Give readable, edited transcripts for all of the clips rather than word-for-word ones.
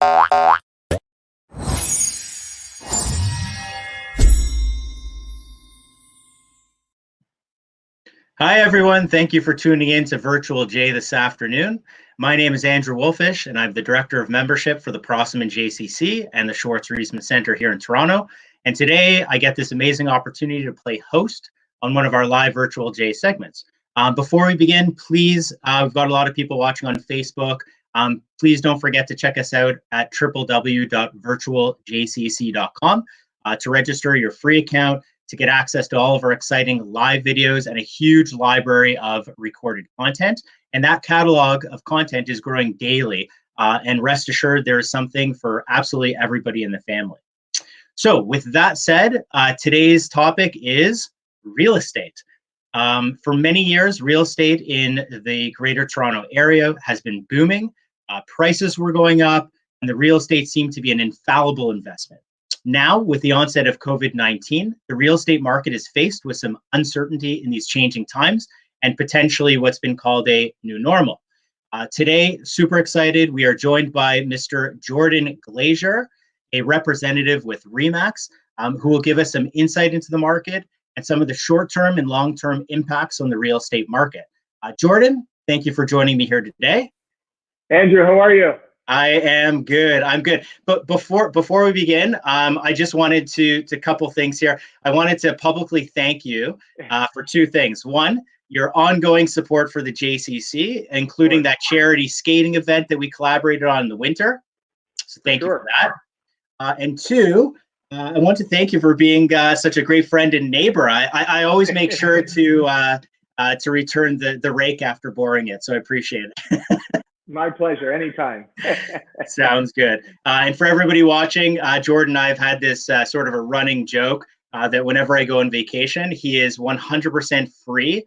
Hi, everyone. Thank you for tuning in to Virtual J this afternoon. My name is Andrew Wolfish, and I'm the Director of Membership for the Prosseman JCC and the Schwartz Reisman Center here in Toronto. And today, I get this amazing opportunity to play host on one of our live Virtual J segments. Before we begin, please, we've got a lot of people watching on Facebook. Please don't forget to check us out at www.virtualjcc.com to register your free account, to get access to all of our exciting live videos and a huge library of recorded content. And that catalog of content is growing daily. And rest assured, there is something for absolutely everybody in the family. So with that said, today's topic is real estate. For many years, real estate in the Greater Toronto area has been booming. Prices were going up, and the real estate seemed to be an infallible investment. Now, with the onset of COVID-19, the real estate market is faced with some uncertainty in these changing times and potentially what's been called a new normal. Today, super excited, we are joined by Mr. Jordan Glazier, a representative with RE/MAX, who will give us some insight into the market and some of the short-term and long-term impacts on the real estate market. Jordan, thank you for joining me here today. Andrew, how are you? I am good. I'm good. But before we begin, I just wanted to couple things here. I wanted to publicly thank you for two things. One, your ongoing support for the JCC, including that charity skating event that we collaborated on in the winter. So thank you for that. And two, I want to thank you for being such a great friend and neighbor. I always make sure to return the rake after boring it. So I appreciate it. My pleasure, anytime. Sounds good. And for everybody watching, Jordan and I have had this sort of a running joke that whenever I go on vacation, he is 100% free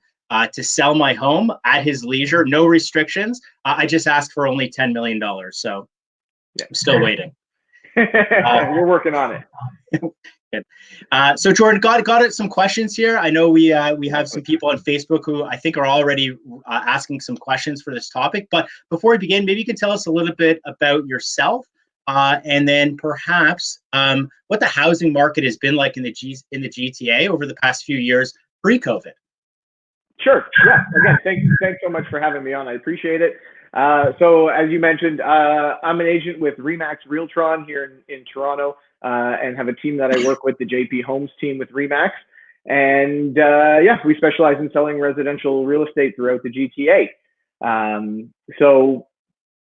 to sell my home at his leisure, no restrictions. I just asked for only $10 million, so I'm still waiting. We're working on it. Good. So Jordan, got some questions here. I know we have some people on Facebook who I think are already asking some questions for this topic. But before we begin, maybe you can tell us a little bit about yourself, and then perhaps what the housing market has been like in the GTA over the past few years pre-COVID. Sure. Yeah. Again, thanks so much for having me on. I appreciate it. So as you mentioned, I'm an agent with RE/MAX Realtron here in Toronto. And have a team that I work with, the JP Homes team with RE/MAX. And yeah, we specialize in selling residential real estate throughout the GTA. So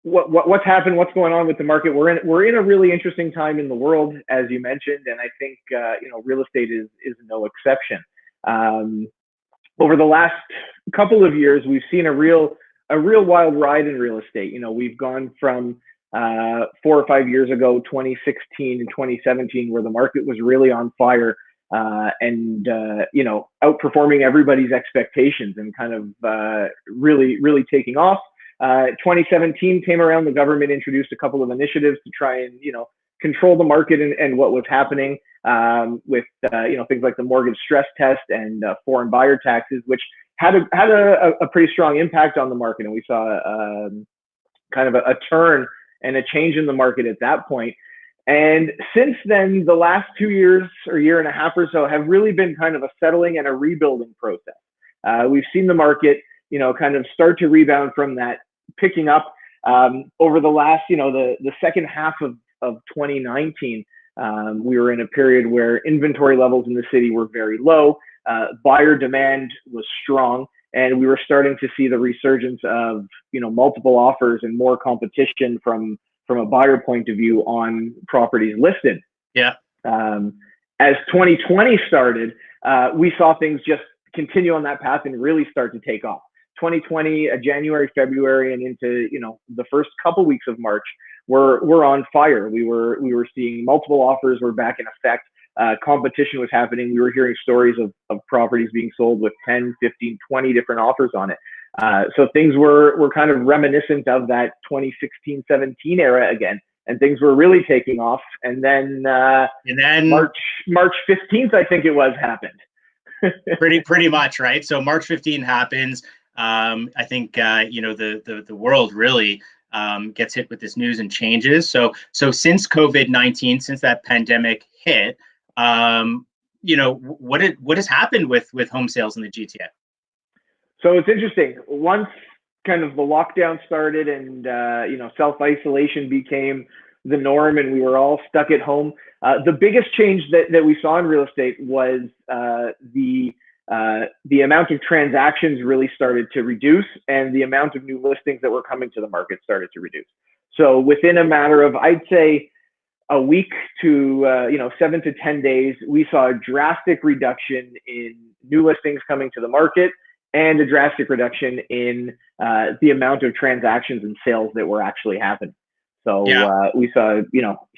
what's happened, what's going on with the market? We're in a really interesting time in the world, as you mentioned, and I think real estate is no exception. Over the last couple of years, we've seen a real wild ride in real estate. We've gone from 4 or 5 years ago, 2016 and 2017, where the market was really on fire and outperforming everybody's expectations and kind of really taking off. 2017 came around, the government introduced a couple of initiatives to try and control the market and what was happening with things like the mortgage stress test and foreign buyer taxes, which had a pretty strong impact on the market, and we saw kind of a turn and a change in the market at that point. And since then, the last 2 years or year and a half or so have really been kind of a settling and a rebuilding process. We've seen the market, kind of start to rebound from that, picking up over the last, the second half of 2019. We were in a period where inventory levels in the city were very low. Buyer demand was strong. And we were starting to see the resurgence of, multiple offers and more competition from a buyer point of view on properties listed. Yeah. As 2020 started, we saw things just continue on that path and really start to take off. 2020, January, February, and into the first couple weeks of March, were on fire. We were seeing multiple offers were back in effect. Competition was happening. We were hearing stories of properties being sold with 10, 15, 20 different offers on it. So things were kind of reminiscent of that 2016, 17 era again, and things were really taking off. And then March 15th, I think it was, happened. pretty much, right? So March 15th happens. I think the world really gets hit with this news and changes. So since COVID-19, since that pandemic hit, what has happened with home sales in the GTA? So it's interesting. Once kind of the lockdown started and self-isolation became the norm and we were all stuck at home, the biggest change that we saw in real estate was the amount of transactions really started to reduce, and the amount of new listings that were coming to the market started to reduce. So within a matter of, I'd say, a week to 7 to 10 days, we saw a drastic reduction in new listings coming to the market, and a drastic reduction in the amount of transactions and sales that were actually happening. So we saw,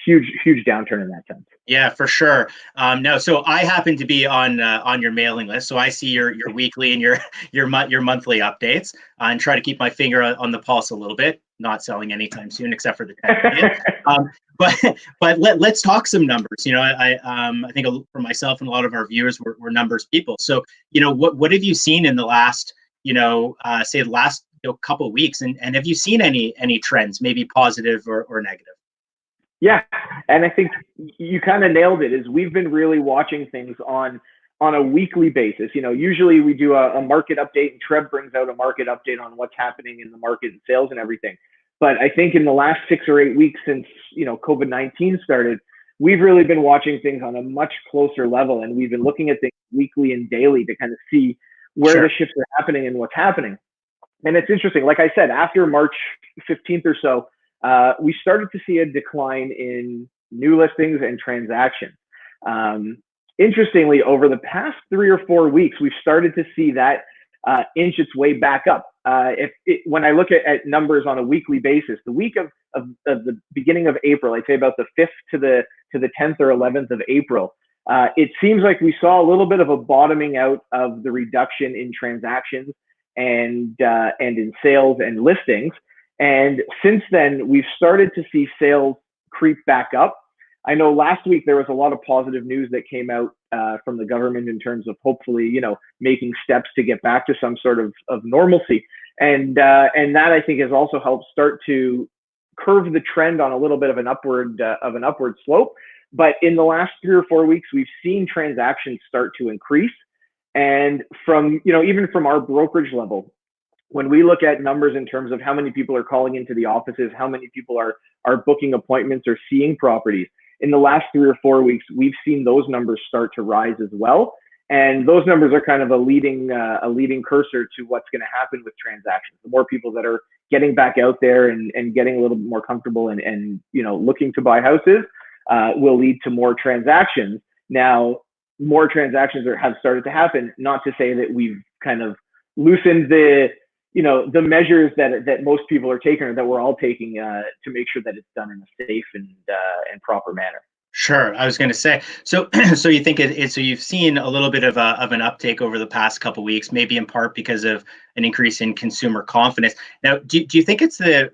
huge downturn in that sense. Yeah, for sure. No, so I happen to be on your mailing list, so I see your weekly and your monthly updates, and try to keep my finger on the pulse a little bit. Not selling anytime soon, except for the 10 million. But let's talk some numbers. I think for myself and a lot of our viewers, we're numbers people. So what have you seen in the last say the last couple of weeks, and have you seen any trends, maybe positive or negative? Yeah, and I think you kind of nailed it. Is we've been really watching things on a weekly basis. Usually we do a market update, and Trev brings out a market update on what's happening in the market and sales and everything. But I think in the last 6 or 8 weeks since COVID-19 started, we've really been watching things on a much closer level, and we've been looking at things weekly and daily to kind of see where the shifts are happening and what's happening. And it's interesting. Like I said, after March 15th or so, we started to see a decline in new listings and transactions. Interestingly, over the past 3 or 4 weeks, we've started to see that inch its way back up. When I look at numbers on a weekly basis, the week of the beginning of April, I'd say about the 5th to the 10th or 11th of April, it seems like we saw a little bit of a bottoming out of the reduction in transactions and in sales and listings. And since then, we've started to see sales creep back up. I know last week there was a lot of positive news that came out from the government in terms of hopefully, making steps to get back to some sort of normalcy. And that I think has also helped start to curve the trend on a little bit of an upward slope. But in the last 3 or 4 weeks, we've seen transactions start to increase. And from, even from our brokerage level, when we look at numbers in terms of how many people are calling into the offices, how many people are booking appointments or seeing properties, in the last 3 or 4 weeks, we've seen those numbers start to rise as well. And those numbers are kind of a leading cursor to what's going to happen with transactions. The more people that are getting back out there and getting a little bit more comfortable and looking to buy houses will lead to more transactions. Now, more transactions have started to happen, not to say that we've kind of loosened the measures that most people are taking, or that we're all taking to make sure that it's done in a safe and proper manner. Sure. I was going to say, so you think so you've seen a little bit of an uptake over the past couple of weeks, maybe in part because of an increase in consumer confidence. Now, do you think it's the,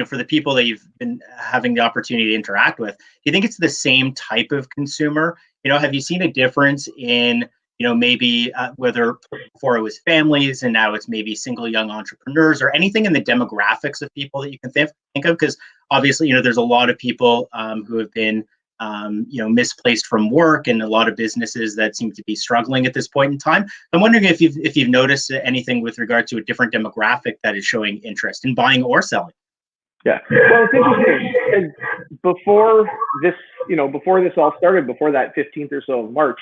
for the people that you've been having the opportunity to interact with, do you think it's the same type of consumer? Have you seen a difference in, maybe whether before it was families and now it's maybe single young entrepreneurs, or anything in the demographics of people that you can think of? Because obviously, there's a lot of people who have been misplaced from work, and a lot of businesses that seem to be struggling at this point in time. I'm wondering if you've noticed anything with regard to a different demographic that is showing interest in buying or selling. Yeah, well, it's interesting. Before this all started, before that 15th or so of March,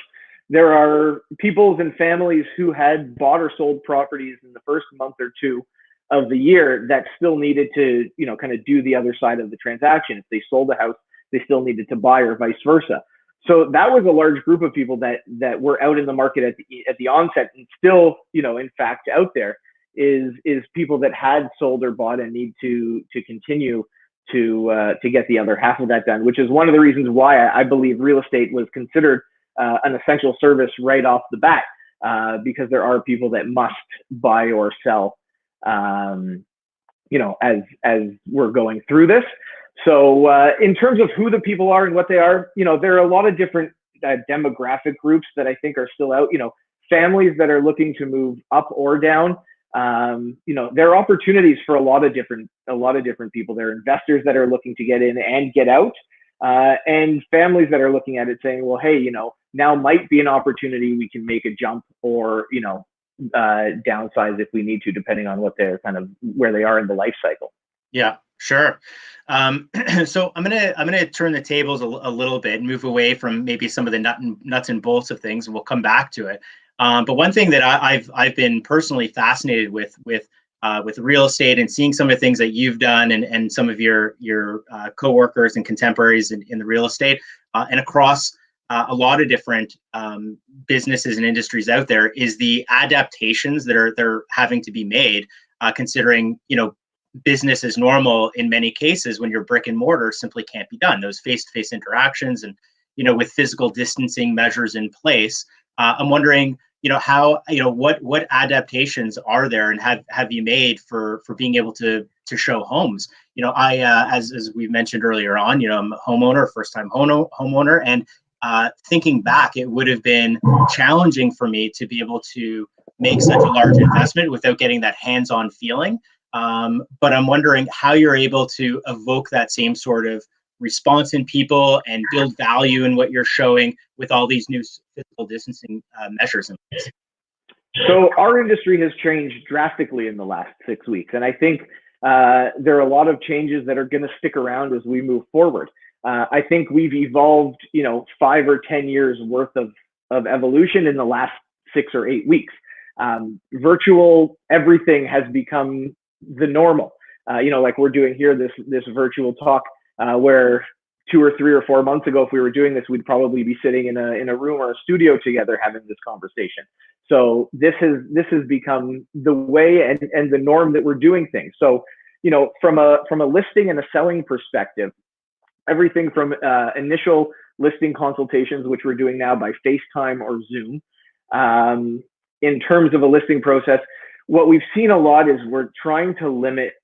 there are peoples and families who had bought or sold properties in the first month or two of the year that still needed to, kind of do the other side of the transaction. If they sold a house, they still needed to buy, or vice versa. So that was a large group of people that were out in the market at the onset, and still, in fact, out there is people that had sold or bought and need to continue to get the other half of that done, which is one of the reasons why I believe real estate was considered an essential service right off the bat, because there are people that must buy or sell, as we're going through this. So in terms of who the people are and what they are, there are a lot of different demographic groups that I think are still out. Families that are looking to move up or down, there are opportunities for a lot of different people. There are investors that are looking to get in and get out, and families that are looking at it saying, well, hey, now might be an opportunity. We can make a jump, or downsize if we need to, depending on what they're where they are in the life cycle. Yeah, sure. So I'm gonna turn the tables a little bit and move away from maybe some of the nuts and bolts of things, and we'll come back to it. But one thing that I've been personally fascinated with real estate, and seeing some of the things that you've done, and some of your coworkers and contemporaries in the real estate, and across a lot of different businesses and industries out there, is the adaptations that are having to be made, considering business as normal in many cases when your brick and mortar simply can't be done. Those face-to-face interactions, and with physical distancing measures in place. I'm wondering, how what adaptations are there, and have you made for being able to show homes? I as we mentioned earlier on, I'm a homeowner, first-time homeowner, and thinking back, it would have been challenging for me to be able to make such a large investment without getting that hands-on feeling. But I'm wondering how you're able to evoke that same sort of response in people and build value in what you're showing with all these new physical distancing measures in place. So our industry has changed drastically in the last 6 weeks, and I think there are a lot of changes that are going to stick around as we move forward. I think we've evolved, 5 or 10 years worth of evolution in the last 6 or 8 weeks. Virtual everything has become the normal. Like we're doing here, this virtual talk, where 2 or 3 or 4 months ago, if we were doing this, we'd probably be sitting in a room or a studio together having this conversation. So this has become the way and the norm that we're doing things. So, from a listing and a selling perspective, everything from initial listing consultations, which we're doing now by FaceTime or Zoom. In terms of a listing process, what we've seen a lot is we're trying to limit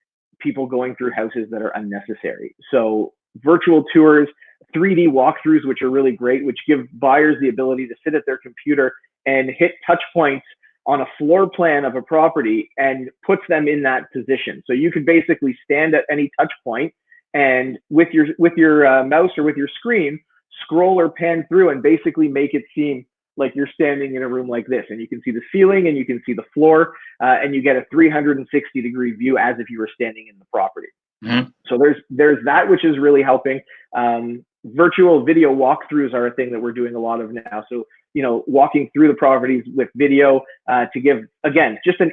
people going through houses that are unnecessary. So virtual tours, 3D walkthroughs, which are really great, which give buyers the ability to sit at their computer and hit touch points on a floor plan of a property, and puts them in that position. So you could basically stand at any touch point, and with your mouse or with your screen, scroll or pan through and basically make it seem like you're standing in a room like this, and you can see the ceiling and you can see the floor, and you get a 360-degree view as if you were standing in the property. Mm-hmm. So there's that, which is really helping. Virtual video walkthroughs are a thing that we're doing a lot of now. So, walking through the properties with video to give, again, just an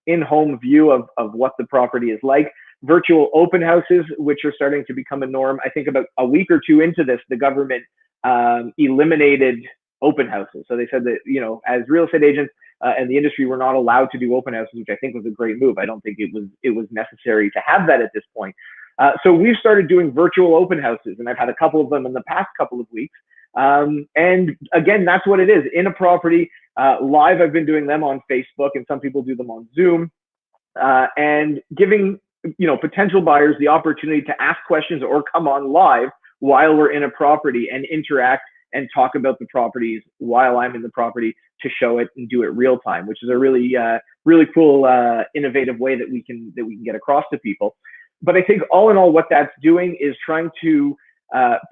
in-home view of what the property is like. Virtual open houses, which are starting to become a norm. I think about a week or two into this, the government eliminated open houses. So they said that, as real estate agents and the industry, were not allowed to do open houses, which I think was a great move. I don't think it was necessary to have that at this point. So we've started doing virtual open houses, and I've had a couple of them in the past couple of weeks. And again, that's what it is. In a property, live, I've been doing them on Facebook, and some people do them on Zoom, and giving potential buyers the opportunity to ask questions or come on live while we're in a property and interact and talk about the properties while I'm in the property, to show it and do it real time, which is a really cool, innovative way that we can get across to people. But I think all in all, what that's doing is trying to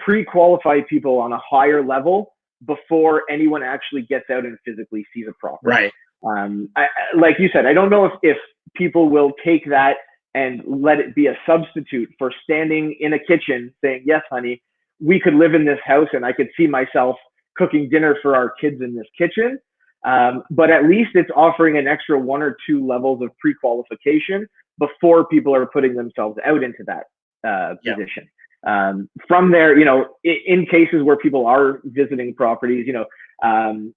pre-qualify people on a higher level before anyone actually gets out and physically sees a property. Right. Like you said, I don't know if people will take that and let it be a substitute for standing in a kitchen saying, yes, honey, we could live in this house and I could see myself cooking dinner for our kids in this kitchen. But at least it's offering an extra 1 or 2 levels of pre-qualification before people are putting themselves out into that position. From there, in cases where people are visiting properties,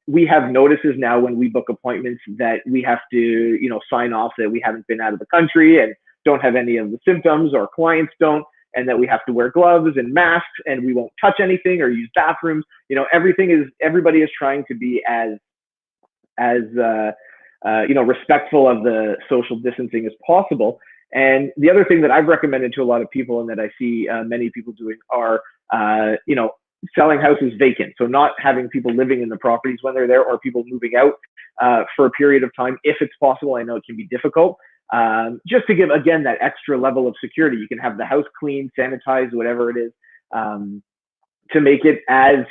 we have notices now when we book appointments that we have to, sign off that we haven't been out of the country and don't have any of the symptoms, or clients don't, and that we have to wear gloves and masks, and we won't touch anything or use bathrooms. Everybody is trying to be as respectful of the social distancing as possible. And the other thing that I've recommended to a lot of people, and that I see many people doing, are selling houses vacant. So not having people living in the properties when they're there, or people moving out for a period of time, if it's possible. I know it can be difficult. Just to give, again, that extra level of security. You can have the house cleaned, sanitized, whatever it is, to make it as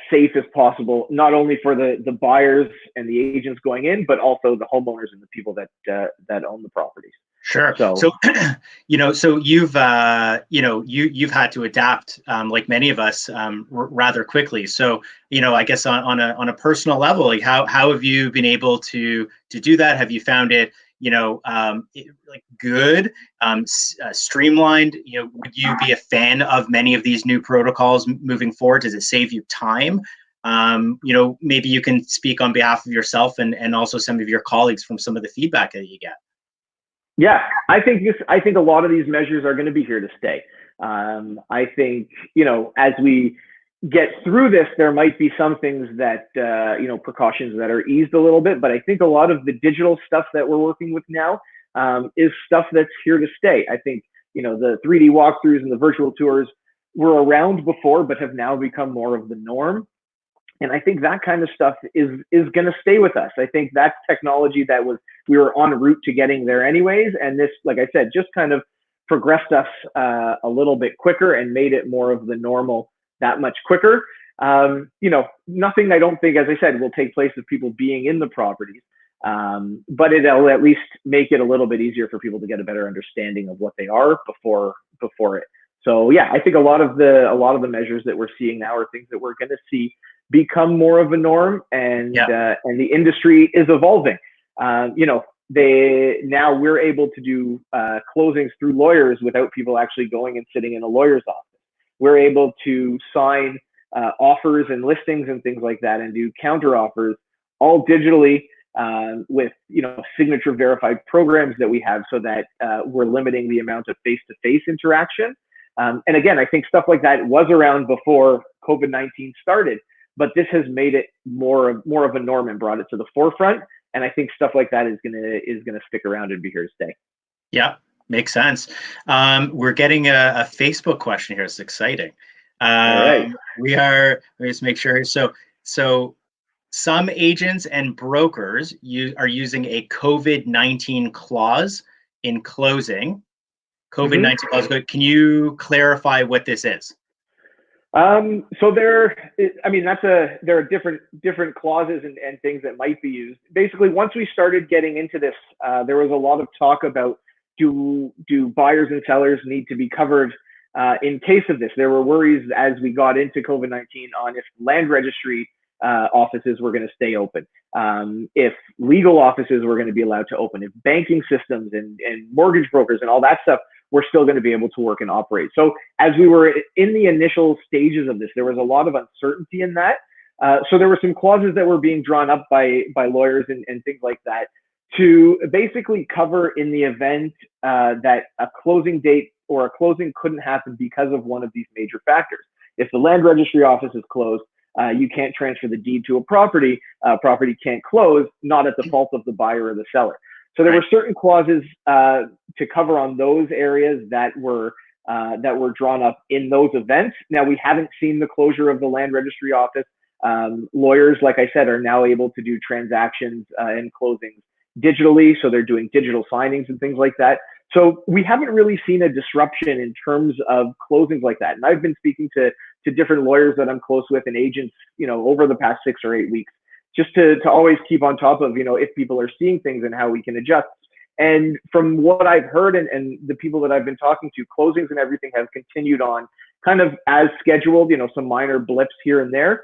safe as possible, not only for the buyers and the agents going in, but also the homeowners and the people that own the properties. Sure. So so you've you've had to adapt, like many of us, rather quickly. So I guess on a personal level, like how have you been able to do that? Have you found it like good, streamlined? Would you be a fan of many of these new protocols moving forward? Does it save you time? Maybe you can speak on behalf of yourself and also some of your colleagues from some of the feedback that you get. Yeah, I think a lot of these measures are going to be here to stay. I think, as we get through this, there might be some things that, precautions that are eased a little bit, but I think a lot of the digital stuff that we're working with now is stuff that's here to stay. I think, the 3D walkthroughs and the virtual tours were around before, but have now become more of the norm. And I think that kind of stuff is going to stay with us. I think that's technology that we were en route to getting there anyways. And this, like I said, just kind of progressed us a little bit quicker and made it more of the normal that much quicker. Nothing, I don't think, as I said, will take place of people being in the properties, but it'll at least make it a little bit easier for people to get a better understanding of what they are before it. So yeah, I think a lot of the measures that we're seeing now are things that we're going to see become more of a norm, and the industry is evolving. Now we're able to do closings through lawyers without people actually going and sitting in a lawyer's office. We're able to sign offers and listings and things like that, and do counter offers all digitally with signature verified programs that we have, so that we're limiting the amount of face-to-face interaction. And again, I think stuff like that was around before COVID-19 started, but this has made it more of a norm and brought it to the forefront. And I think stuff like that is gonna stick around and be here to stay. Yeah, makes sense. We're getting a Facebook question here. It's exciting. All right. Let me just make sure. So some agents and brokers are using a COVID-19 clause in closing. COVID-19 clause. Can you clarify what this is? So there are different clauses and things that might be used. Basically, once we started getting into this, there was a lot of talk about do buyers and sellers need to be covered in case of this. There were worries as we got into COVID-19 on if land registry offices were going to stay open, if legal offices were going to be allowed to open, if banking systems and mortgage brokers and all that stuff were still going to be able to work and operate. So as we were in the initial stages of this, there was a lot of uncertainty in that. So there were some clauses that were being drawn up by lawyers and things like that to basically cover in the event that a closing date or a closing couldn't happen because of one of these major factors. If the land registry office is closed, you can't transfer the deed to a property. Property can't close, not at the fault of the buyer or the seller. So there were certain clauses to cover on those areas that were drawn up in those events. Now, we haven't seen the closure of the land registry office. Lawyers, like I said, are now able to do transactions and closings digitally. So they're doing digital signings and things like that. So we haven't really seen a disruption in terms of closings like that. And I've been speaking to different lawyers that I'm close with and agents, over the past 6 or 8 weeks, just to always keep on top of, if people are seeing things and how we can adjust. And from what I've heard and the people that I've been talking to, closings and everything have continued on kind of as scheduled, some minor blips here and there,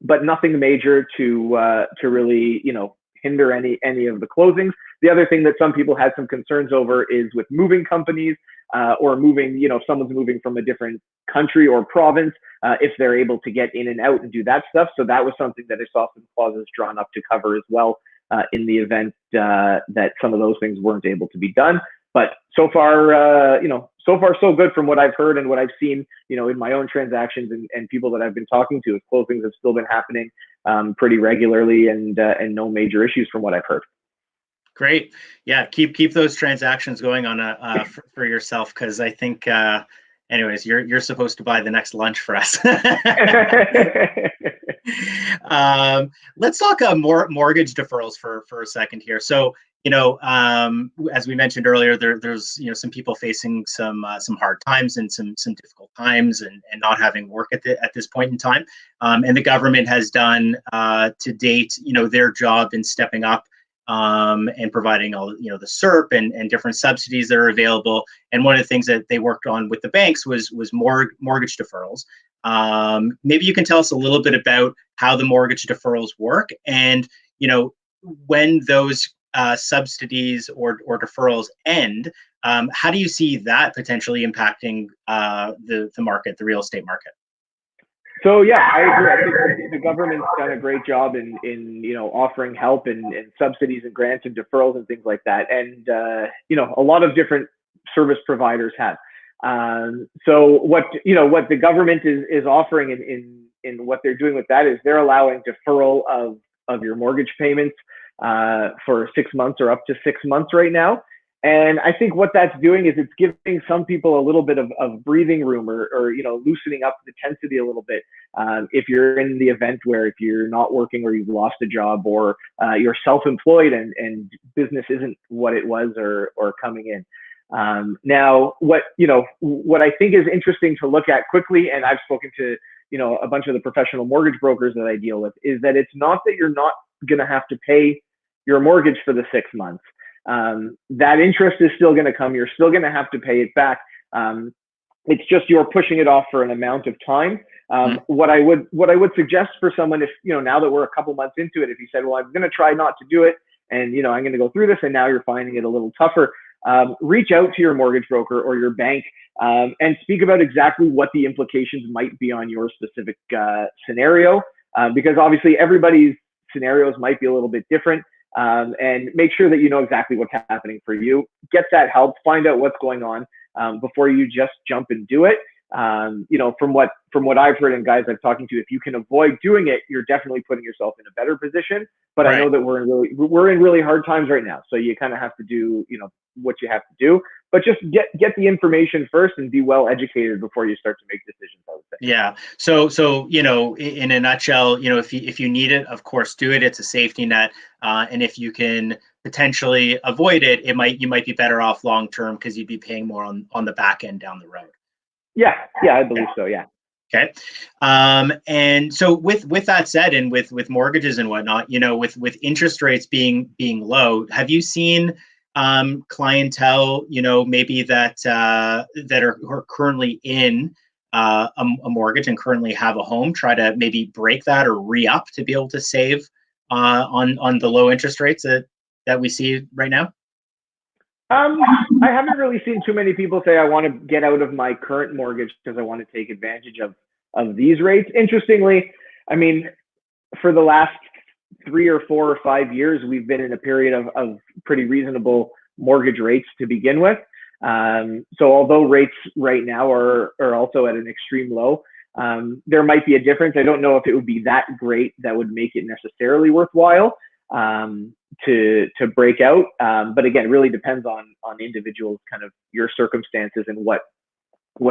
but nothing major to really, hinder any of the closings. The other thing that some people had some concerns over is with moving companies or moving, someone's moving from a different country or province, if they're able to get in and out and do that stuff. So that was something that I saw some clauses drawn up to cover as well in the event that some of those things weren't able to be done. But so far, so good from what I've heard and what I've seen, in my own transactions and people that I've been talking to. Closings have still been happening pretty regularly and no major issues from what I've heard. Great. Yeah, keep those transactions going on for yourself, because I think Anyways, you're supposed to buy the next lunch for us. Let's talk mortgage deferrals for a second here. So, as we mentioned earlier, there's some people facing some hard times and some difficult times, and not having work at this point in time. And the government has done to date, their job in stepping up and providing all the CERP and different subsidies that are available. And one of the things that they worked on with the banks was mortgage deferrals. Maybe you can tell us a little bit about how the mortgage deferrals work, and when those subsidies or deferrals end, how do you see that potentially impacting the market, the real estate market? So yeah, I agree. I think the government's done a great job in offering help and subsidies and grants and deferrals and things like that. And a lot of different service providers have. So what the government is offering in what they're doing with that is they're allowing deferral of your mortgage payments for 6 months or up to 6 months right now. And I think what that's doing is it's giving some people a little bit of breathing room, or loosening up the intensity a little bit. If you're in the event where if you're not working, or you've lost a job, or you're self-employed and business isn't what it was or coming in. Now, what I think is interesting to look at quickly, and I've spoken to a bunch of the professional mortgage brokers that I deal with, is that it's not that you're not going to have to pay your mortgage for the 6 months. That interest is still going to come. You're still going to have to pay it back. It's just you're pushing it off for an amount of time. What I would suggest for someone, if now that we're a couple months into it, if you said, well, I'm going to try not to do it, and I'm going to go through this, and now you're finding it a little tougher, reach out to your mortgage broker or your bank and speak about exactly what the implications might be on your specific scenario, because obviously everybody's scenarios might be a little bit different. And make sure that you know exactly what's happening for you. Get that help, find out what's going on before you just jump and do it. From what I've heard and guys I've talking to, if you can avoid doing it, you're definitely putting yourself in a better position. But right. I know that we're in really hard times right now, so you kind of have to do what you have to do. But just get the information first and be well educated before you start to make decisions, I would say. Yeah. So in a nutshell, if you need it, of course, do it. It's a safety net, and if you can potentially avoid it, you might be better off long term, because you'd be paying more on the back end down the road. Yeah, I believe so. Yeah. Okay. And so with that said, and with mortgages and whatnot, with interest rates being low, have you seen clientele, maybe that are currently in a mortgage and currently have a home, try to maybe break that or re-up to be able to save on the low interest rates that we see right now? I haven't really seen too many people say I want to get out of my current mortgage because I want to take advantage of these rates. Interestingly, I mean, for the last 3 or 4 or 5 years, we've been in a period of pretty reasonable mortgage rates to begin with. So although rates right now are also at an extreme low, there might be a difference. I don't know if it would be that great that would make it necessarily worthwhile to break out. But again, it really depends on individuals, kind of your circumstances and what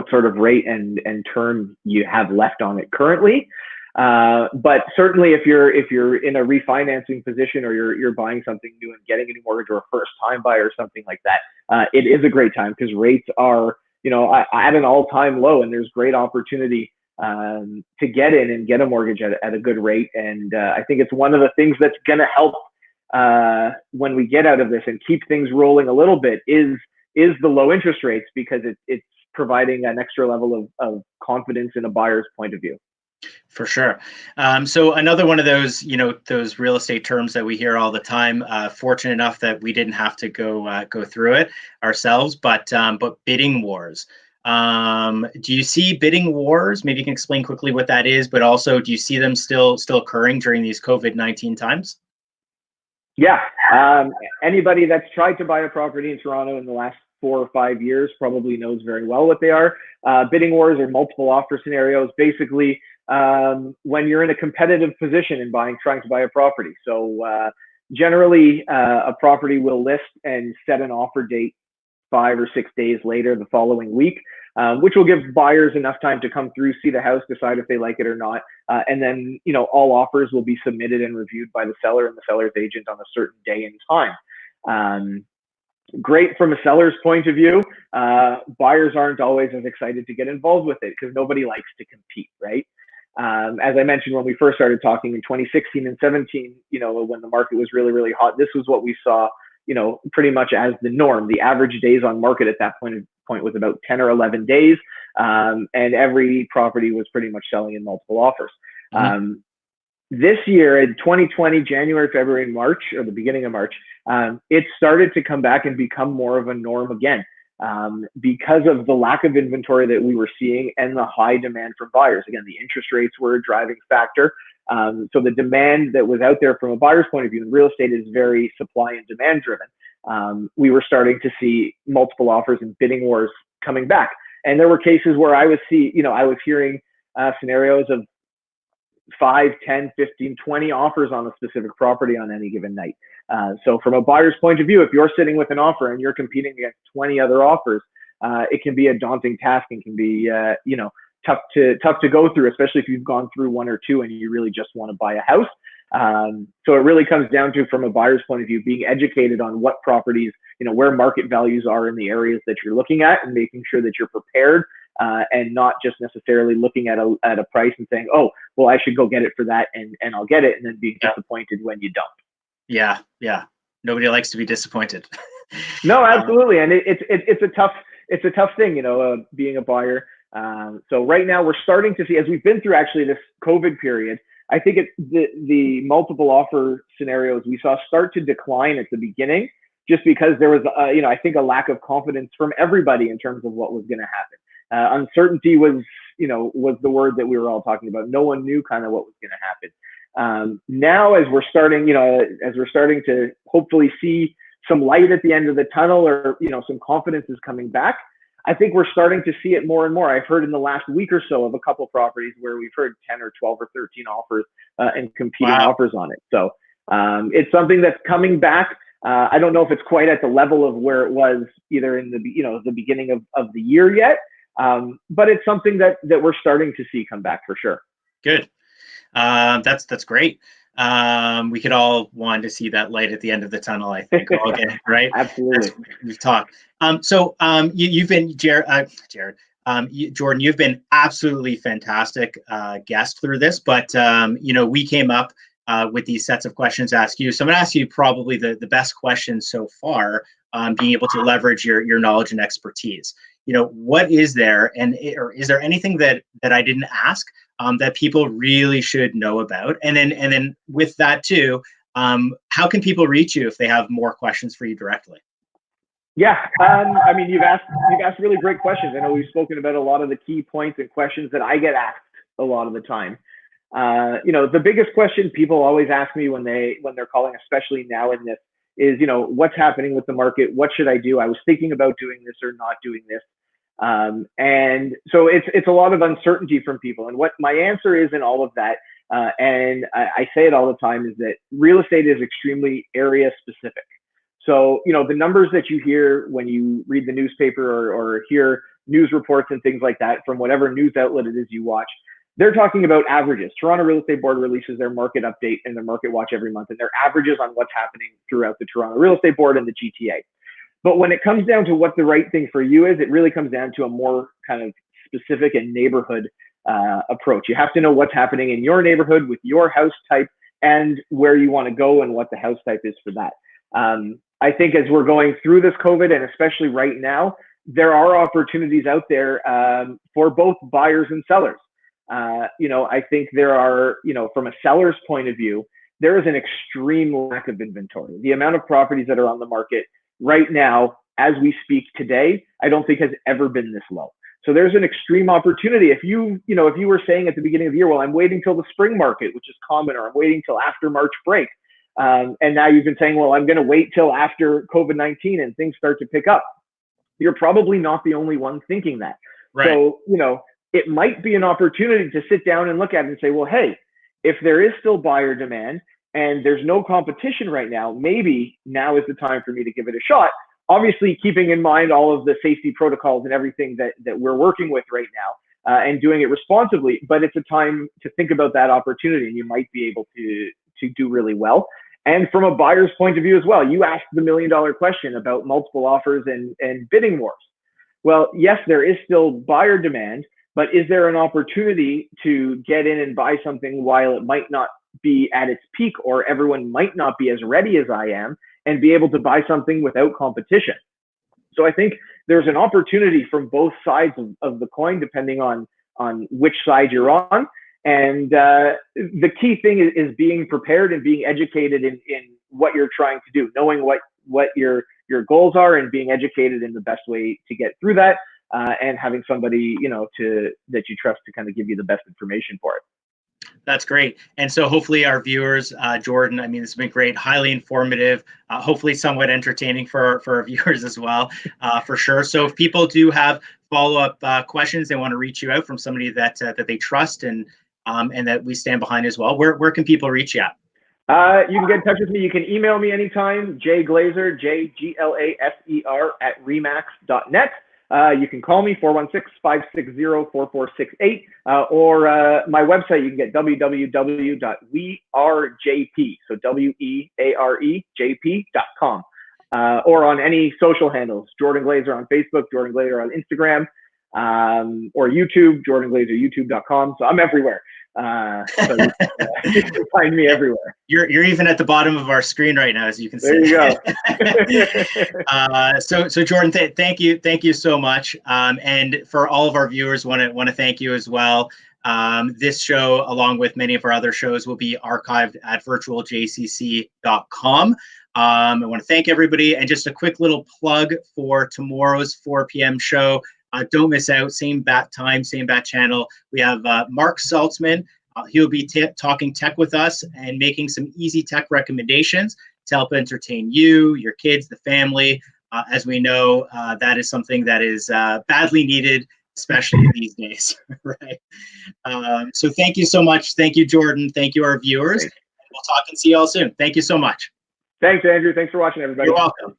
sort of rate and term you have left on it currently. But certainly if you're in a refinancing position, or you're buying something new and getting a new mortgage, or a first time buyer or something like that, it is a great time, because rates are, at an all-time low, and there's great opportunity to get in and get a mortgage at a good rate. And I think it's one of the things that's going to help when we get out of this and keep things rolling a little bit is the low interest rates, because it's providing an extra level of confidence in a buyer's point of view. For sure. So another one of those, those real estate terms that we hear all the time. Fortunate enough that we didn't have to go through it ourselves, but bidding wars. Do you see bidding wars? Maybe you can explain quickly what that is, but also, do you see them still occurring during these COVID-19 times? Yeah. Anybody that's tried to buy a property in Toronto in the last 4 or 5 years probably knows very well what they are. Bidding wars are multiple offer scenarios, basically when you're in a competitive position in trying to buy a property. So generally a property will list and set an offer date 5 or 6 days later the following week. which will give buyers enough time to come through, see the house, decide if they like it or not. And then, all offers will be submitted and reviewed by the seller and the seller's agent on a certain day and time. Great from a seller's point of view. Buyers aren't always as excited to get involved with it because nobody likes to compete, right? As I mentioned, when we first started talking in 2016 and 17, when the market was really, really hot, this was what we saw, pretty much as the norm. The average days on market at that point was about 10 or 11 days. And every property was pretty much selling in multiple offers. This year in 2020, January, February, and March, or the beginning of March, it started to come back and become more of a norm again because of the lack of inventory that we were seeing and the high demand from buyers. Again, the interest rates were a driving factor. So the demand that was out there from a buyer's point of view, and real estate is very supply and demand driven. We were starting to see multiple offers and bidding wars coming back. And there were cases where I was hearing scenarios of 5, 10, 15, 20 offers on a specific property on any given night. So from a buyer's point of view, if you're sitting with an offer and you're competing against 20 other offers, it can be a daunting task and can be, tough to go through, especially if you've gone through one or two and you really just want to buy a house. So it really comes down to, from a buyer's point of view, being educated on what properties, where market values are in the areas that you're looking at, and making sure that you're prepared and not just necessarily looking at a price and saying, oh, well, I should go get it for that and I'll get it, and then being disappointed when you don't. Yeah. Nobody likes to be disappointed. No, absolutely. And it's a tough thing, being a buyer. So right now we're starting to see, as we've been through actually this COVID period, I think the multiple offer scenarios we saw start to decline at the beginning, just because there was, I think, a lack of confidence from everybody in terms of what was going to happen. Uncertainty was the word that we were all talking about. No one knew kind of what was going to happen. Now, as we're starting to hopefully see some light at the end of the tunnel, or some confidence is coming back, I think we're starting to see it more and more. I've heard in the last week or so of a couple properties where we've heard 10 or 12 or 13 offers and competing offers on it. So it's something that's coming back. I don't know if it's quite at the level of where it was either in the beginning of the year yet, but it's something that we're starting to see come back for sure. Good. That's great. We could all want to see that light at the end of the tunnel, I think. Okay, right? Absolutely. We've talked. You've been Jordan, you've been absolutely fantastic guest through this, but we came up with these sets of questions to ask you. So I'm going to ask you probably the best question so far, being able to leverage your knowledge and expertise. What is there, or is there anything that I didn't ask that people really should know about? And then with that too, how can people reach you if they have more questions for you directly? Yeah, you've asked really great questions. I know we've spoken about a lot of the key points and questions that I get asked a lot of the time. The biggest question people always ask me when they're calling, especially now in this, is, what's happening with the market? What should I do? I was thinking about doing this or not doing this. And so it's a lot of uncertainty from people. And what my answer is in all of that, and I say it all the time, is that real estate is extremely area specific. So, the numbers that you hear when you read the newspaper or hear news reports and things like that from whatever news outlet it is you watch, they're talking about averages. Toronto Real Estate Board releases their market update and their market watch every month, and their averages on what's happening throughout the Toronto Real Estate Board and the GTA. But when it comes down to what the right thing for you is, it really comes down to a more kind of specific and neighborhood approach. You have to know what's happening in your neighborhood with your house type and where you want to go and what the house type is for that. I think as we're going through this COVID, and especially right now, there are opportunities out there for both buyers and sellers. I think there are, from a seller's point of view, there is an extreme lack of inventory. The amount of properties that are on the market right now, as we speak today, I don't think has ever been this low. So there's an extreme opportunity. If you were saying at the beginning of the year, well, I'm waiting till the spring market, which is common, or I'm waiting till after March break. And now you've been saying, well, I'm going to wait till after COVID-19 and things start to pick up. You're probably not the only one thinking that. Right. So, it might be an opportunity to sit down and look at it and say, well, hey, if there is still buyer demand and there's no competition right now, maybe now is the time for me to give it a shot. obviously keeping in mind all of the safety protocols and everything that we're working with right now, and doing it responsibly. But it's a time to think about that opportunity, and you might be able to do really well. And from a buyer's point of view as well, you asked the $1 million question about multiple offers and bidding wars. Well, yes, there is still buyer demand, but is there an opportunity to get in and buy something while it might not be at its peak, or everyone might not be as ready as I am, and be able to buy something without competition? So I think there's an opportunity from both sides of the coin, depending on which side you're on. And the key thing is being prepared and being educated in what you're trying to do, knowing what your goals are, and being educated in the best way to get through that, and having somebody, you know, that you trust to kind of give you the best information for it. That's great. And so hopefully our viewers, Jordan, I mean, this has been great, highly informative, hopefully somewhat entertaining for our viewers as well, for sure. So if people do have follow-up questions, they want to reach you out from somebody that they trust and that we stand behind as well, where can people reach you at? You can get in touch with me. You can email me anytime, jglaser, JGLASER @remax.net. You can call me 416-560-4468, or my website. You can get www.wearejp, so WEAREJP.com, or on any social handles, Jordan Glaser on Facebook, Jordan Glaser on Instagram, or YouTube, JordanGlaserYouTube.com. So I'm everywhere. So you can find me everywhere. You're even at the bottom of our screen right now, as you can see. There you go. So Jordan, thank you so much. And for all of our viewers, want to thank you as well. This show, along with many of our other shows, will be archived at virtualjcc.com. I want to thank everybody, and just a quick little plug for tomorrow's 4 p.m. show. Don't miss out. Same bat time, same bat channel. We have Mark Saltzman. He'll be talking tech with us and making some easy tech recommendations to help entertain you, your kids, the family. As we know, that is something that is badly needed, especially these days, right? So thank you so much. Thank you, Jordan. Thank you, our viewers. We'll talk and see you all soon. Thank you so much. Thanks, Andrew. Thanks for watching, everybody. You're welcome.